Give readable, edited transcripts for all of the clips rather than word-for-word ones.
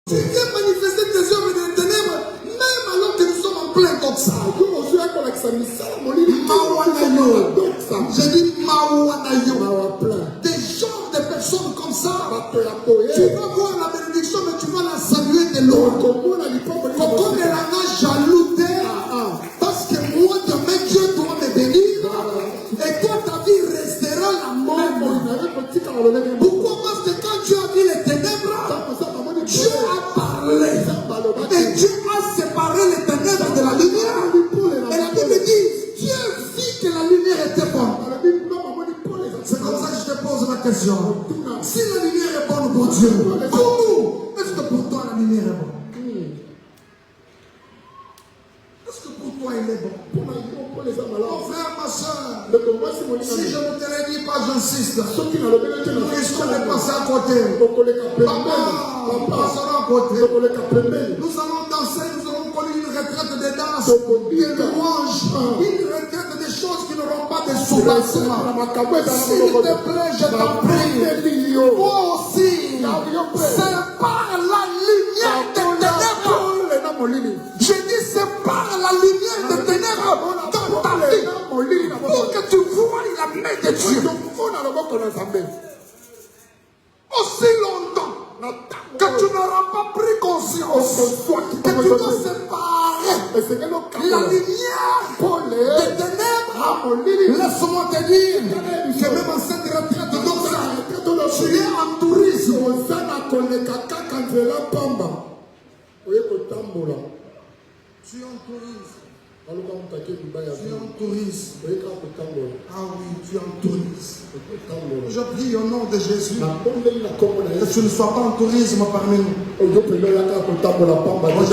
Tu viens manifester tes œuvres des ténèbres, même alors que nous sommes en plein doxa. J'ai dit Maouanayo. Des gens, des personnes comme ça, tu vas voir la bénédiction, mais tu vas la saluer de loin. Pourquoi ne la jaloux parce que moi, demain, Dieu doit me bénir. Et toi, ta vie restera la même. Pourquoi? Parce que quand Dieu a dit les ténèbres, Dieu a parlé. Et Dieu a séparé les ténèbres de la lumière. Et la Bible dit, Dieu vit que la lumière était bonne. C'est comme ça que je te pose la question. Si la lumière est bonne pour Dieu, pour nous, est-ce que pour toi la lumière est bonne? Est-ce que pour toi il est bon? Mon frère, ma soeur, si je ne te l'ai dit pas, j'insiste. Nous risquons de passer à côté. Papa, passera à côté. Nous allons danser, nous allons connaître une retraite de danse, de louange, une retraite des choses qui n'auront pas de soubassement. S'il te plaît, je t'en prie, toi aussi, c'est par la lumière des ténèbres. Je dis c'est par la lumière des ténèbres dans ta vie pour que tu vois la main de Dieu. Aussi longtemps que tu n'auras pas pris conscience que tu dois séparer la lumière des ténèbres. Laisse-moi te dire que même en cette retraite d'Oxa, tu es en tourisme. Tu es en tourisme. Tu es en tourisme. Ah oui, tu es en tourisme. Je prie au nom de Jésus que tu ne sois pas en tourisme parmi nous. Je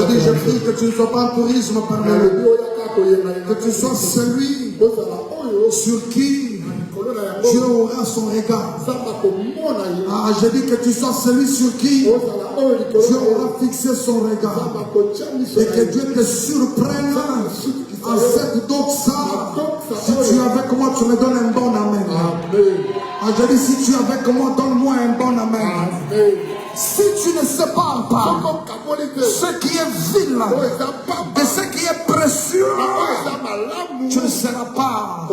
dis, je prie que tu ne sois pas en tourisme parmi nous. Que tu sois celui sur qui Dieu aura son regard. Ah, je dis que tu sois celui sur qui Dieu aura fixé son regard. Et que Dieu te surprenne en cette doxa. Si tu es avec moi, tu me donnes un bon amen. Ah, je dis, si tu es avec moi, donne-moi un bon amen. Si tu ne sépares pas ce qui est vil de ce qui est précieux, tu ne seras pas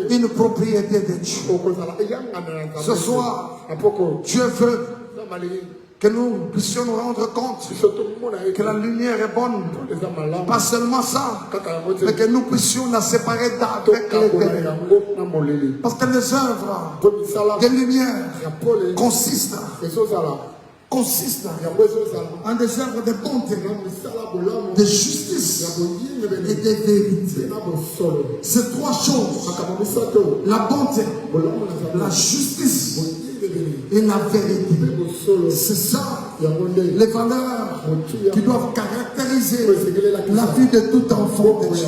une propriété de Dieu. Ce soir, Dieu veut que nous puissions nous rendre compte que la lumière est bonne. Pas seulement ça, mais que nous puissions la séparer d'avec les ténèbres. Parce que les œuvres de lumière consistent en des œuvres de bonté, de justice et de vérité. Ces trois choses, la bonté, la justice et la vérité, c'est ça les valeurs qui doivent caractériser la vie de tout enfant de Dieu.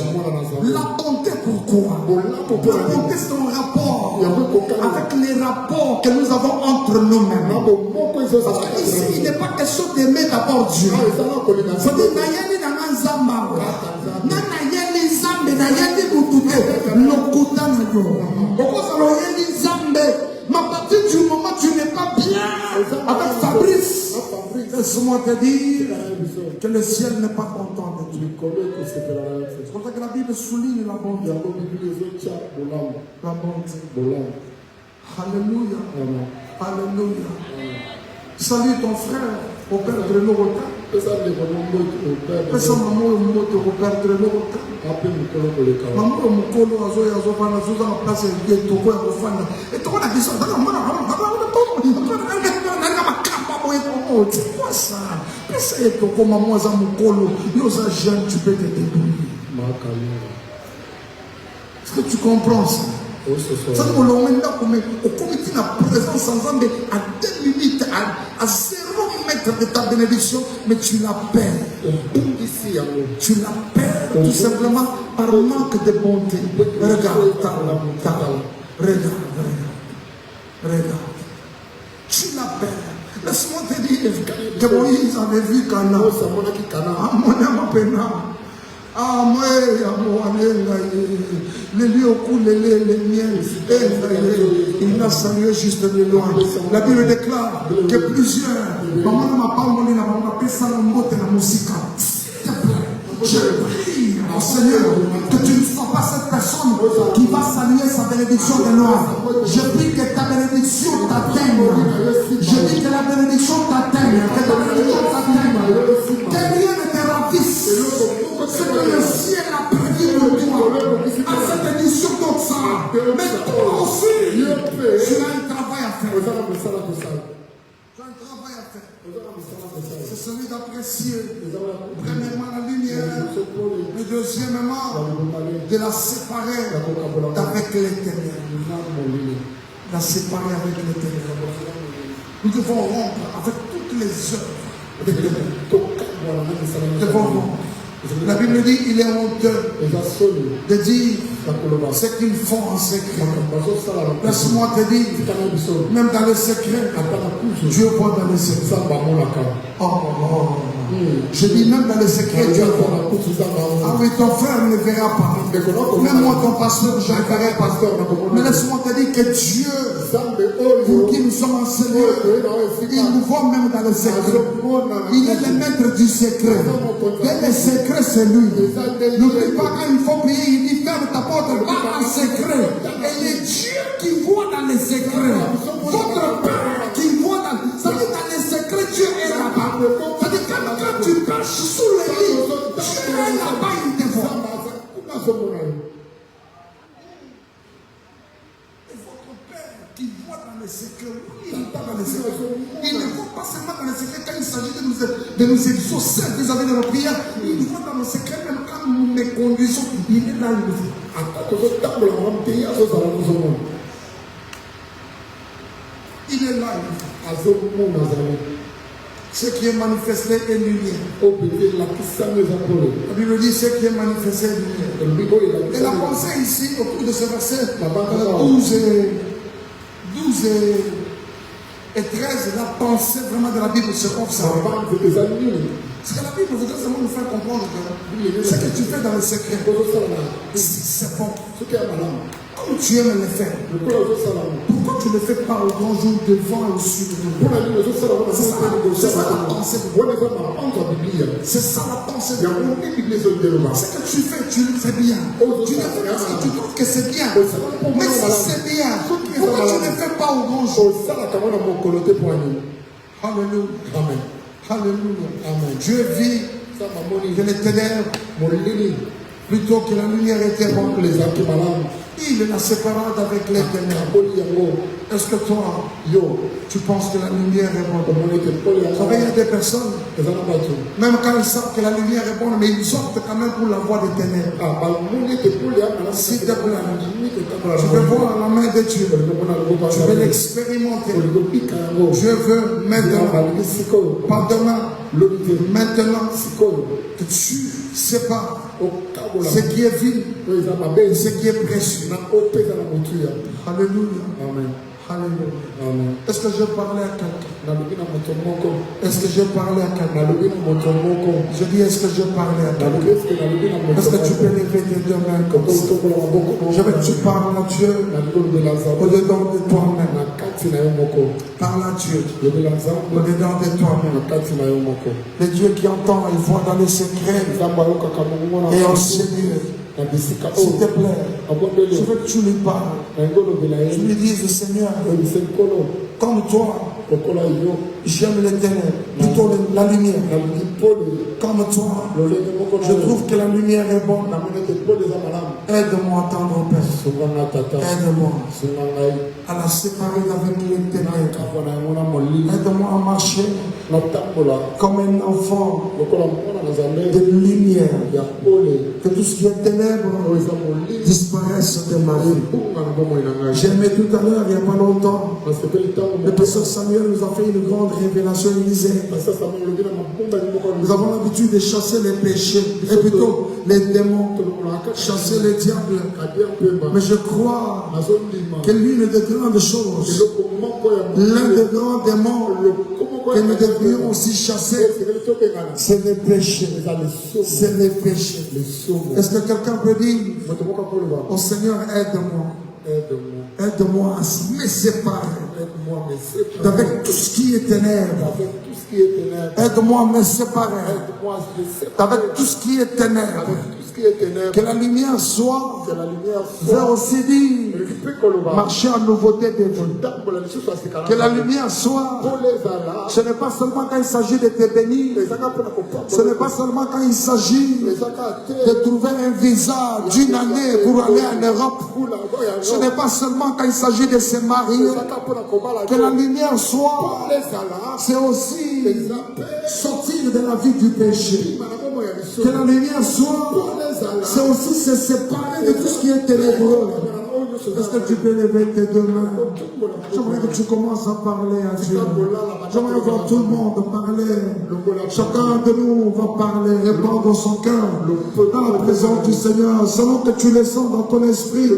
La bonté, pourquoi? La bonté, c'est un rapport avec les rapports que nous avons entre nous-mêmes. Parce qu'ici, il n'est pas question d'aimer d'abord Dieu. Mais à partir du moment où tu n'es pas bien avec Fabrice, laisse-moi te dire que le ciel n'est pas content de Dieu. C'est pour ça que la Bible souligne la bonté. La bonté. Alléluia. Alléluia. Salut ton frère au père de l'Orota. Pesa maman moto au père de l'Orota. Maman mukolo azo vana zuza na place de toko ya kofanda. Et toko na biso na c'est quoi ça? Pesa et toko maman za mukolo, yo za jeune tu peux te débrouiller. Est-ce que tu comprends ça? Ça nous au comité la présence ensemble à 2 minutes, à 0 mètres de ta bénédiction, mais tu la perds. Tu la perds tout simplement par manque de bonté. Regarde. Tu la perds. Laisse-moi te dire que Moïse avait vu Cana. Ah, moi, les lieux coulent les miens. Il n'a salué juste de loin. La Bible déclare que plusieurs, je prie au Seigneur que tu ne sois pas cette personne qui va saluer sa bénédiction de loin. Je prie que ta bénédiction t'atteigne. Je dis que la bénédiction t'atteigne. Que ta bénédiction t'atteigne. Que rien ne te ravisse. Ce que le ciel a prévu pour toi. À cette édition d'Oxa. Mais toi aussi, tu as un travail à faire. Tu as un travail à faire. C'est celui d'apprécier, premièrement, la lumière, et deuxièmement, de la séparer avec l'éternel. La séparer avec l'éternel. Nous devons rompre avec toutes les œuvres de l'éternel. Nous devons rompre. La Bible dit il est honteux de dire ce qu'ils font en secret. Laisse-moi te dire, même dans le secret, Dieu voit dans le secret. Je dis même dans le secret, Dieu voit. Ah oui, ton frère ne verra pas. Même moi, ton pasteur, je ne verrai pas. Mais laisse-moi te dire que Dieu, pour qui nous sommes enseignés, il nous voit même dans le secret. Il est le maître du secret. Et le secret, c'est lui. N'oublie pas quand il faut prier, il dit ferme ta porte, va en secret. Et il est Dieu qui voit dans les secrets. Votre Père qui voit dans. Ça veut dire dans les secrets, Dieu est là-bas. Ça veut dire quand tu caches sous le lit, Dieu est là-bas, il te voit. Et votre Père qui voit dans les secrets, il n'est pas dans les secrets. Il ne voit pas seulement dans les secrets quand il s'agit de nous exaucer vis-à-vis de nos prières. Il nous voit dans nos secrets même quand nous les conduisons. Il est là, il nous voit. Il est là, il nous voit. Ce qui est manifesté est lumière. La Bible dit ce qui est manifesté est lumière. Et la pensée ici, au cours de ce verset 12 et 13, la pensée vraiment de la Bible se observe. Parce que la Bible voudrait seulement nous faire comprendre que ce que tu fais dans le secret, c'est bon. Comme tu aimes le faire, pourquoi tu ne le fais pas au grand jour devant et au sud de nous? C'est ça la pensée de Dieu. C'est ça la pensée de Dieu. Ce que tu fais, tu le fais bien. Tu le fais parce que tu trouves que c'est bien. Mais si c'est bien, pourquoi tu ne le fais pas au grand jour? Alléluia. Amen. Alléluia. Amen. Dieu vit que les ténèbres, plutôt que la lumière était bonne. Il la séparade avec l'éternel. Est-ce que toi, tu penses que la lumière est bonne? Il y a des personnes, même quand ils savent que la lumière est bonne, mais ils optent quand même pour la voie des ténèbres. S'il te plaît, je veux voir la main de Dieu. Je veux l'expérimenter. Je veux maintenant, pas demain, maintenant, que tu sépares ce qui est vil, ce qui est précieux. Alléluia. Amen. Alléluia. Est-ce que je parlais à quelqu'un? Est-ce que je parlais à quelqu'un? Je dis, est-ce que je parlais à quelqu'un? Est-ce que tu peux lever tes deux mains comme ça? Je veux que tu parles à Dieu au-dedans de toi-même. Parle à Dieu au-dedans de toi-même. Le Dieu qui entend, il voit dans les secrets et enseigne. S'il te plaît, je veux que tu lui parles. Tu lui dises, Seigneur, comme toi, j'aime l'éternel, plutôt la lumière. Comme toi, je trouve que la lumière est bonne. Aide-moi à tendre au Père. Aide-moi à la séparer avec l'éternel. Aide-moi à marcher comme un enfant de lumière. Que tout ce qui est ténèbres disparaisse de ma vie. J'ai aimé tout à l'heure, il n'y a pas longtemps, le pasteur Samuel nous a fait une grande révélation. Il disait, nous avons l'habitude de chasser les péchés, et plutôt les démons, chasser les diables. Mais je crois que l'une des grandes choses, l'un des grands démons que nous devrions aussi chasser, c'est les péchés. C'est les péchés. Est-ce que quelqu'un peut dire, oh Seigneur, aide-moi. Aide-moi à me séparer d'avec tout ce qui est ténèbres. Aide-moi à me séparer d'avec tout ce qui est ténèbres. Que la lumière soit, veut aussi dire, marcher en nouveauté de vie. Que la lumière soit, ce n'est pas seulement quand il s'agit de te bénir, ce n'est pas seulement quand il s'agit de trouver un visa d'une année pour aller en Europe, ce n'est pas seulement quand il s'agit de se marier. Que la lumière soit, c'est aussi sortir de la vie du péché. Que la lumière soit, c'est aussi se séparer de tout ce qui est ténébreux. Est-ce que tu peux lever tes deux mains? J'aimerais que tu commences à parler à Dieu. J'aimerais voir tout le monde parler. Chacun de nous va parler, répandre son cœur dans la présence du Seigneur, selon que tu le sens dans ton esprit,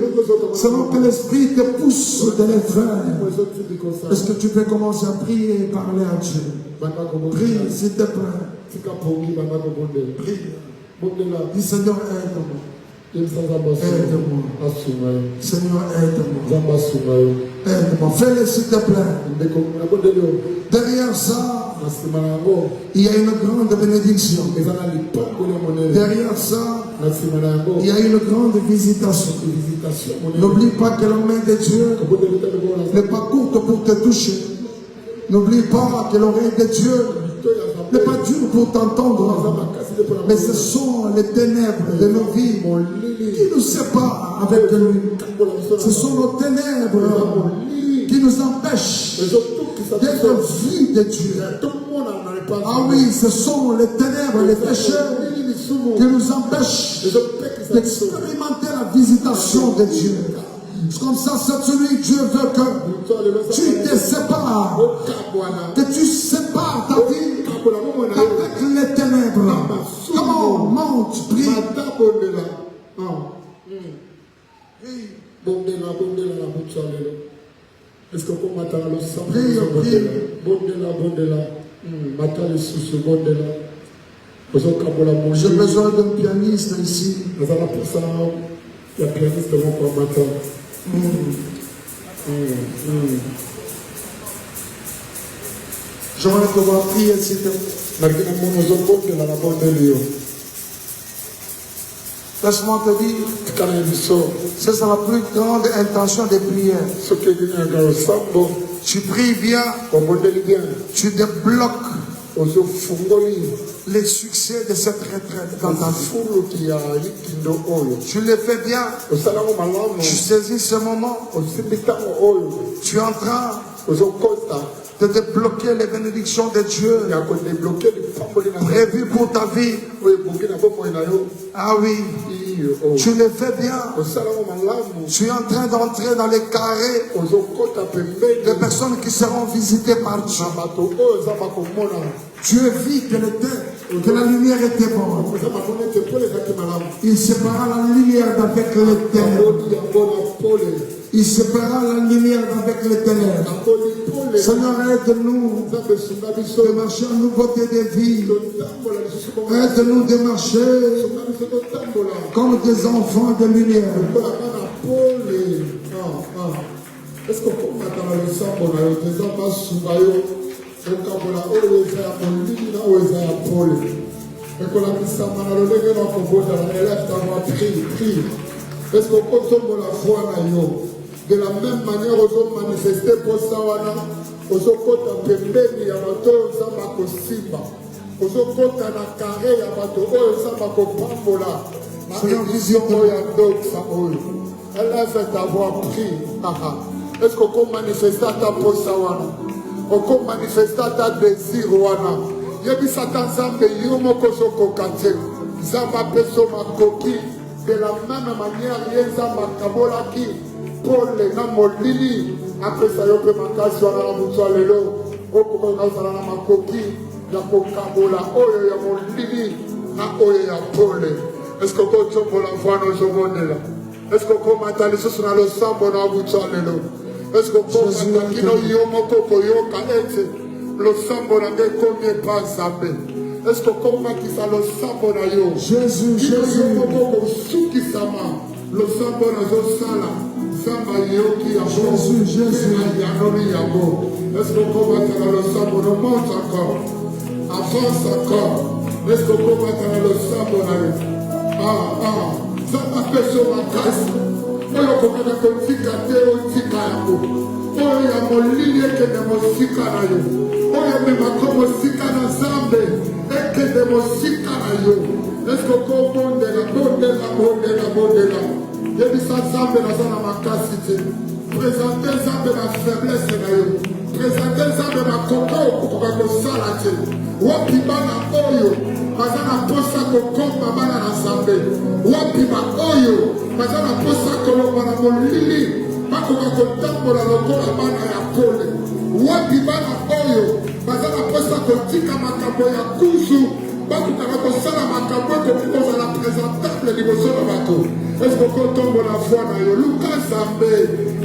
selon que l'esprit te pousse de les faire. Est-ce que tu peux commencer à prier et parler à Dieu? Prie, s'il te plaît. Prie. Dis Seigneur, aide-moi. Aide-moi. Seigneur, aide-moi. Aide-moi. Fais-le s'il te plaît. Derrière ça, il y a une grande bénédiction. Derrière ça, il y a une grande visitation. N'oublie pas que la main de Dieu n'est pas courte pour te toucher. N'oublie pas que l'oreille de Dieu n'est pas dure pour t'entendre. Mais ce sont les ténèbres de nos vies qui nous séparent avec lui. Ce sont nos ténèbres qui nous empêchent d'être vus de Dieu. Ah oui, ce sont les ténèbres, les péchés qui nous empêchent d'expérimenter la visitation de Dieu. C'est comme ça, c'est celui que Dieu veut que tu te sépares, que tu sépares ta vie avec les ténèbres. Comment monte, prie. Est-ce que vous m'attendez le sang? J'ai besoin d'un pianiste ici. Il y a pianiste devant quoi matin. J'aimerais te voir prier, s'il te plaît. Laisse-moi te dire, c'est la plus grande intention de prière. Tu pries bien, tu débloques les succès de cette retraite dans ta vie. Tu le fais bien, tu saisis ce moment, tu es en train de débloquer les bénédictions de Dieu prévues pour ta vie. Ah oui, tu le fais bien. Tu es en train d'entrer dans les carrés de personnes qui seront visitées par Dieu. Tu évites que la lumière était bonne. Il sépara la lumière d'avec les ténèbres. Il sépara la lumière d'avec les ténèbres. Seigneur, aide-nous de marcher en nouveauté de vie. Aide-nous de marcher comme des enfants de lumière. Est-ce que vous avez le sang pour est-ce qu'on peut la foi de la même manière aux manifesté pour Sawana, aux autres pembeni ya bato zamba kosimba, aux autres na carré ya bato zamba kopambola, na vision ya doxa oyo. Elle a fait avoir pris. Est-ce qu'on peut manifester ta pour Sawana? On peut manifester ta désir wana. Yebi satan zambe yomoko sokokate, zamba peso makoki. De la même manière, Yéza Makabolaki, Paul na molili, après ça, yo peut manquer sur la moussa lelo, au na makoki, ya kokabola, oyo ya molili, na oyo ya Paul. Est-ce que vous avez la voix dans ce monde-là? Est-ce que vous avez les choses dans le sang, dans la moussa lelo? Est-ce que vous avez les yomoko koyoka ete? losambo na ngai ekomi epa nzambe. Est-ce que okomakisa losambo na yo? Jésus, Jésus. Okosukisama losambo nazosala nzambe ayoki yango. Jésus, Jésus. Ayanoli yango. Est-ce que okomatala losambo? Remonte encore. Avance encore. Est-ce que okomatala losambo na yo? Nzambe apesa yo makasi oyo okokaka kotika te otika yango. Oyo ya molili ekende mosika na yo. Oyo ememako mosika na Nzambe ekende mosika na yo. Est-ce que okobondela bondela yebisa Nzambe naza na makasi te. Présente Nzambe na faiblesse na yo. Présente Nzambe makoka okokoka kosala te. Wapi bana oyo baza na posa kokomba bana na Nzambe. Wapi ba oyo baza na posa kolomba na molili bakoka kotambola lokola bana ya kole. Wapi bana oyo baza na posa kotika makambo ya kuzu bakokaka kosala makambo ekoki kozala présentable liboso na bato. Est-ce que okotombola foi na yo? Luka Nzambe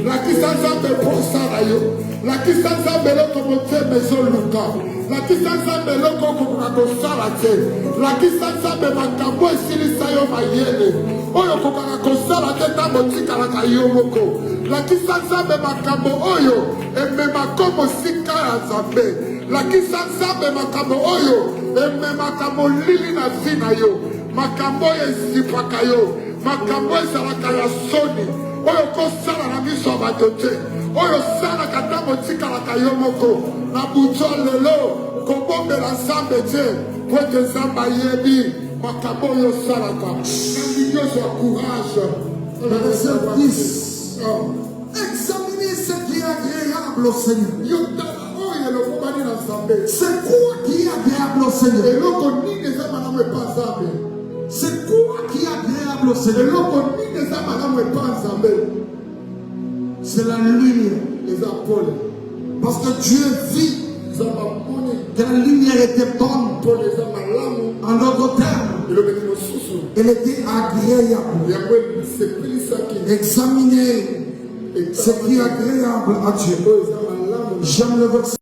lakisa Nzambe posa na yo. Lakisa Nzambe eloko motema ezoluka. Lakisa Nzambe eloko okokoka kosala te. Lakisa Nzambe makambo esilisa yo mayele oyo okokaka kosala te ntango otikalaka yo moko. Lakisa Nzambe makambo oyo ememako mosika ya Nzambe. Lakisa Nzambe makambo oyo ememaka molili na vi na yo. Makambo oyo ezipaka yo. Makambo ezalaka ya soni oyo kosala na miso ya bato te. Oyo osalaka ntango otikalaka yo moko. Na butu lelo kobombela Nzambe te po ete Nzambe ayebi makambo oyo osalaka. Nandi nyonso ya courage. Verset 10. Examinez ce qui est agréable au Seigneur. C'est quoi qui est agréable au Seigneur? C'est quoi qui est agréable au Seigneur? C'est la lumière. Parce que Dieu vit que la lumière était bonne. En d'autres termes, elle était agréable. Examinez ce qui est agréable à Dieu. J'aime le verset.